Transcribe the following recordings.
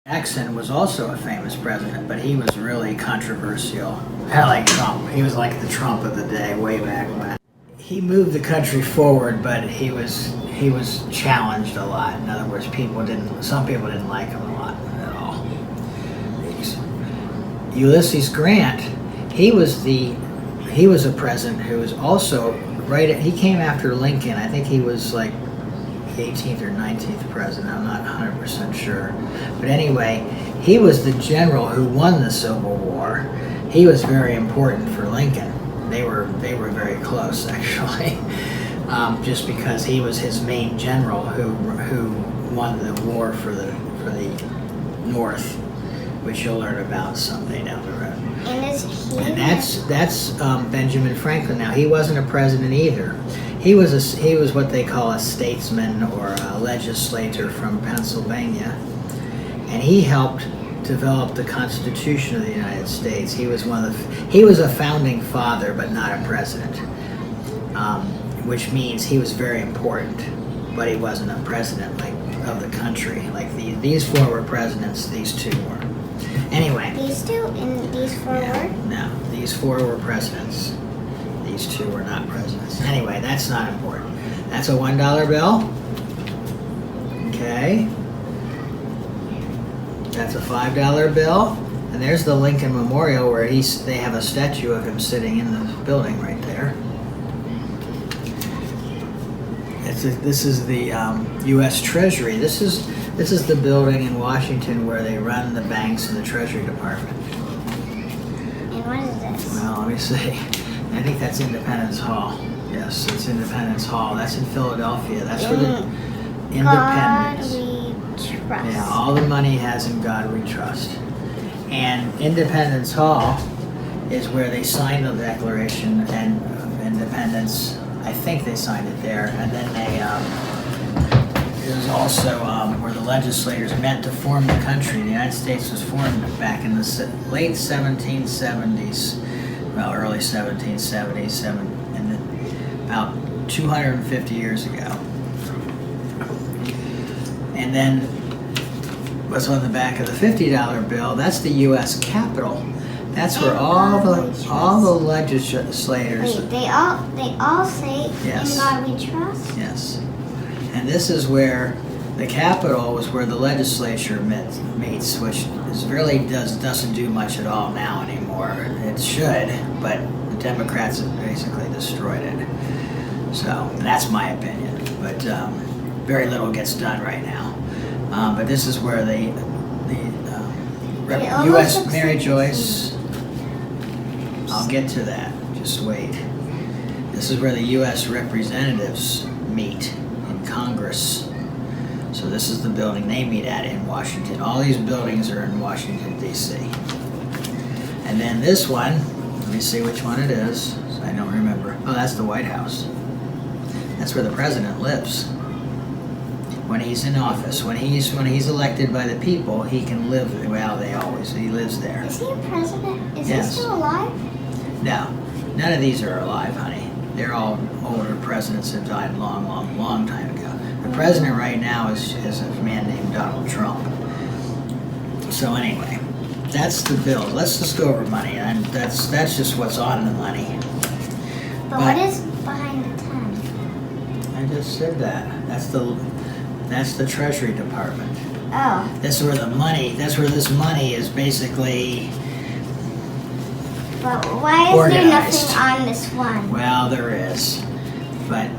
Jackson was also a famous president, but he was really controversial. Like Trump. He was like the Trump of the day way back when. He moved the country forward, but he was challenged a lot. In other words, some people didn't like him a lot at all. Ulysses Grant, he was a president who was also he came after Lincoln. I think he was like 18th or 19th president, I'm not 100% sure. But anyway, he was the general who won the Civil War. He was very important for Lincoln. They were very close, actually, just because he was his main general who won the war for the North, which you'll learn about someday down the road. And that's Benjamin Franklin. Now, he wasn't a president either. He was what they call a statesman or a legislator from Pennsylvania, and he helped develop the Constitution of the United States. He was a founding father, but not a president, which means he was very important, but he wasn't a president of the country. Like these four were presidents, these two were. Anyway. These two and these four were? No, these four were presidents. These two were not presidents. Anyway, that's not important. That's a $1 bill. Okay. That's a $5 bill. And there's the Lincoln Memorial where they have a statue of him sitting in the building right there. This is the U.S. Treasury. This is the building in Washington where they run the banks and the Treasury Department. And what is this? Well, let me see. I think that's Independence Hall. Yes, it's Independence Hall. That's in Philadelphia. That's for the Independence. God we trust. Yeah, all the money has in God we trust. And Independence Hall is where they signed the Declaration of Independence. I think they signed it there. And then it was also where the legislators met to form the country. The United States was formed back in the late 1770s. Well, early 1770s, and about 250 years ago. And then what's on the back of the $50 bill? That's the U.S. Capitol. That's where all the legislators. Wait, they all say, yes. In God we trust. Yes, and this is where the Capitol was where the legislature meets, which doesn't do much at all now anymore. It should, but the Democrats have basically destroyed it. So that's my opinion. But very little gets done right now. But this is where the U.S. Mary Joyce. I'll get to that. Just wait. This is where the U.S. representatives meet in Congress. So this is the building they meet at in Washington. All these buildings are in Washington, D.C. And then this one, let me see which one it is. I don't remember. Oh, that's the White House. That's where the president lives when he's in office. When he's elected by the people, he can live. Well, he lives there. Is he a president? Is Yes. he still alive? No, none of these are alive, honey. They're all older presidents that died long time ago. The president right now is a man named Donald Trump. So anyway, that's the bill. Let's just go over money. That's just what's on the money. But what is behind the 10? I just said that. That's the Treasury Department. Oh. That's where this money is basically. But why is organized. there nothing on this one? Well, there is, but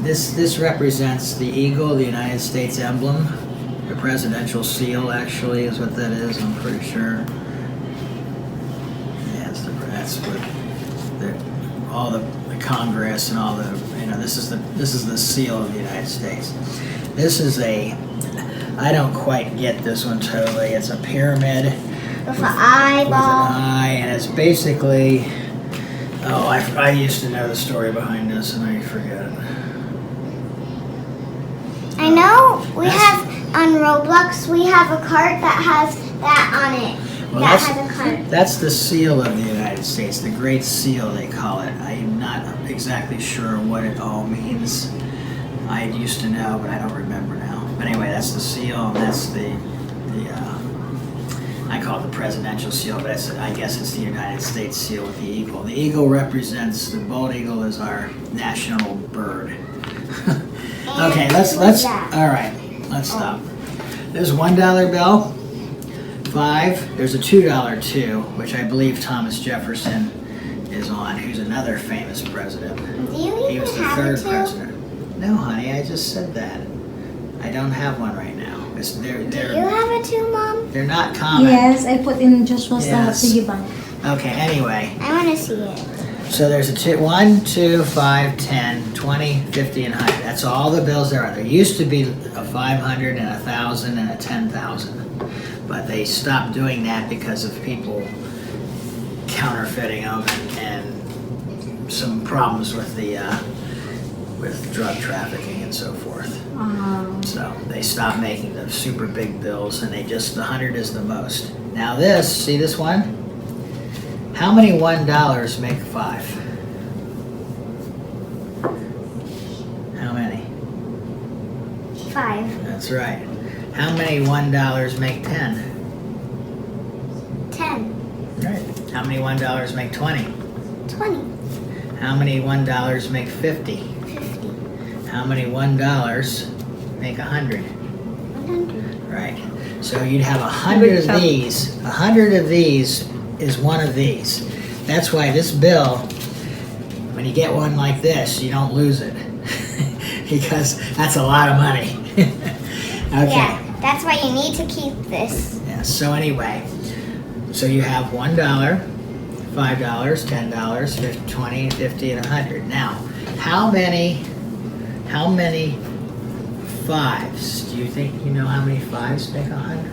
this represents the eagle, the United States emblem, the presidential seal. Actually, is what that is. I'm pretty sure. Yeah, that's what all the Congress and all the This is the seal of the United States. This is I don't quite get this one totally. It's a pyramid. With an eyeball. With an eye, and it's basically. Oh, I used to know the story behind this, and I forget it. I know we have on Roblox. We have a card that has that on it. Well, has a card. That's the seal of the United States, the Great Seal, they call it. I'm not exactly sure what it all means. I used to know, but I don't remember now. But anyway, that's the seal, and that's the call it the presidential seal, but I guess it's the United States seal with the eagle. The eagle represents, the bald eagle is our national bird. Okay, let's, all right, let's stop. There's a $1 bill, 5, there's a $2 too, which I believe Thomas Jefferson is on, who's another famous president. Do you He was even the have a third two? president. No, honey, I just said that. I don't have one right now. Do you have a 2, Mom? They're not common. Yes, I put in Joshua's Yes. piggy bank. Okay, anyway. I want to see it. So there's a 1, 2, 5, 10, 20, 50, and 100. That's all the bills there are. There used to be a 500 and a 1,000 and a 10,000. But they stopped doing that because of people counterfeiting them and some problems with the with drug trafficking and so forth. So they stopped making the super big bills, and the 100 is the most. Now this, see this one? How many $1 make 5? How many? 5. That's right. How many $1 make 10? 10. Right. How many $1 make 20? 20. How many $1 make 50? 50. How many $1 make 100? 100. Right. So you'd have 100 of these. 100 of these is one of these. That's why this bill, when you get one like this, you don't lose it. Because that's a lot of money. Okay. Yeah, that's why you need to keep this. Yeah, so anyway, so you have $1, $5, $10, 50, 20, 50, and 100. Now, how many 5s? Do you think you know how many 5s make 100?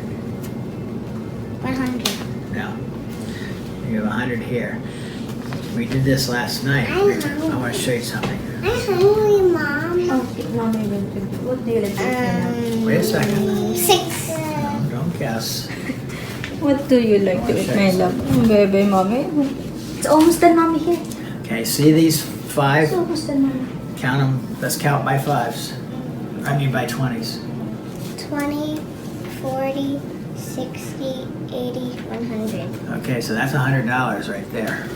100. No. You have 100 here. We did this last night. I want to show you something. I'm hungry, Mom. Okay, mommy will do. What do you like to eat? Wait a second. 6. No, don't guess. What do you like to eat, my love? Baby, mommy. It's almost done, mommy, here. Okay, see these 5? It's almost done, mommy. Count them. Let's count by 5s. I mean by 20s. 20, 40, 60, 80, 100. Okay, so that's $100 right there.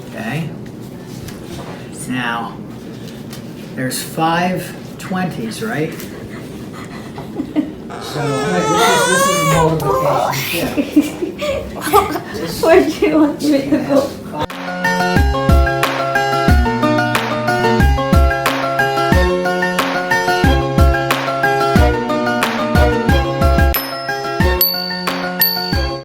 Okay? Now, there's 5 20s, right? So this is multiplication. Where do you want me to go?